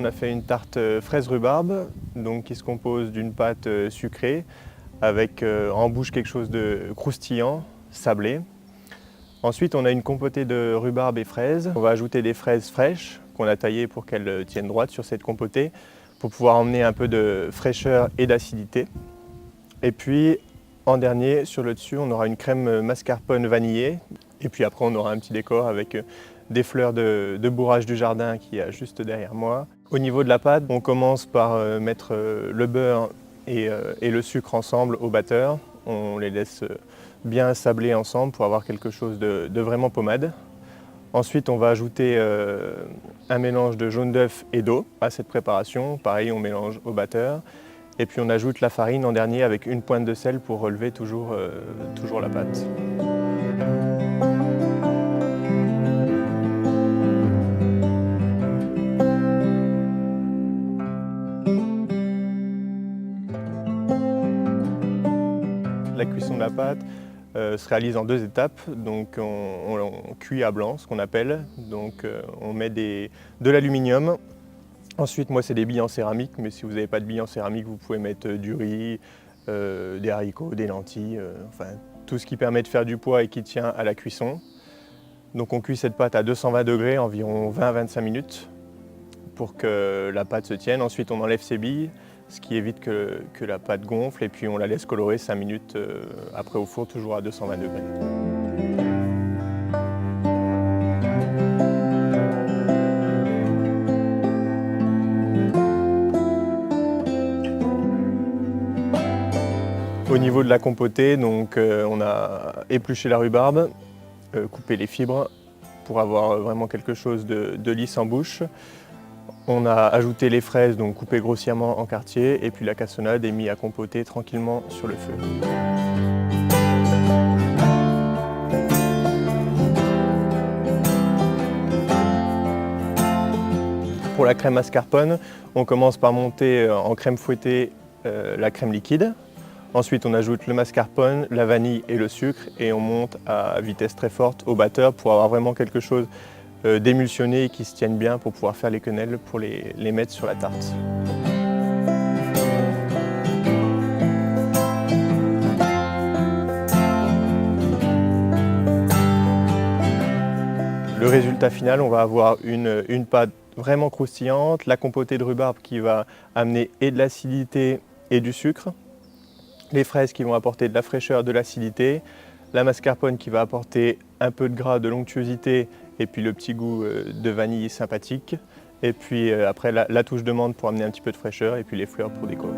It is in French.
a fait une tarte fraise rhubarbe, donc qui se compose d'une pâte sucrée avec en bouche quelque chose de croustillant, sablé. Ensuite, on a une compotée de rhubarbe et fraises. On va ajouter des fraises fraîches qu'on a taillées pour qu'elles tiennent droite sur cette compotée pour pouvoir emmener un peu de fraîcheur et d'acidité. Et puis, en dernier, sur le dessus, on aura une crème mascarpone vanillée. Et puis après, on aura un petit décor avec des fleurs de bourrage du jardin qui est juste derrière moi. Au niveau de la pâte, on commence par mettre le beurre et le sucre ensemble au batteur. On les laisse bien sabler ensemble pour avoir quelque chose de vraiment pommade. Ensuite, on va ajouter un mélange de jaune d'œuf et d'eau à cette préparation. Pareil, on mélange au batteur. Et puis on ajoute la farine en dernier avec une pointe de sel pour relever toujours la pâte. La cuisson de la pâte se réalise en 2 étapes. Donc on cuit à blanc, ce qu'on appelle. Donc on met de l'aluminium. Ensuite, moi, c'est des billes en céramique, mais si vous n'avez pas de billes en céramique, vous pouvez mettre du riz, des haricots, des lentilles, enfin tout ce qui permet de faire du poids et qui tient à la cuisson. Donc on cuit cette pâte à 220 degrés, environ 20 à 25 minutes, pour que la pâte se tienne. Ensuite, on enlève ses billes, ce qui évite que la pâte gonfle, et puis on la laisse colorer 5 minutes après au four, toujours à 220 degrés. Au niveau de la compotée, donc, on a épluché la rhubarbe, coupé les fibres pour avoir vraiment quelque chose de lisse en bouche. On a ajouté les fraises, donc coupées grossièrement en quartiers, et puis la cassonade est mise à compoter tranquillement sur le feu. Pour la crème mascarpone, on commence par monter en crème fouettée la crème liquide. Ensuite, on ajoute le mascarpone, la vanille et le sucre et on monte à vitesse très forte au batteur pour avoir vraiment quelque chose d'émulsionné et qui se tienne bien pour pouvoir faire les quenelles pour les mettre sur la tarte. Le résultat final, on va avoir une pâte vraiment croustillante, la compotée de rhubarbe qui va amener et de l'acidité et du sucre, les fraises qui vont apporter de la fraîcheur, de l'acidité, la mascarpone qui va apporter un peu de gras, de l'onctuosité et puis le petit goût de vanille sympathique. Et puis après la touche de menthe pour amener un petit peu de fraîcheur et puis les fleurs pour décorer.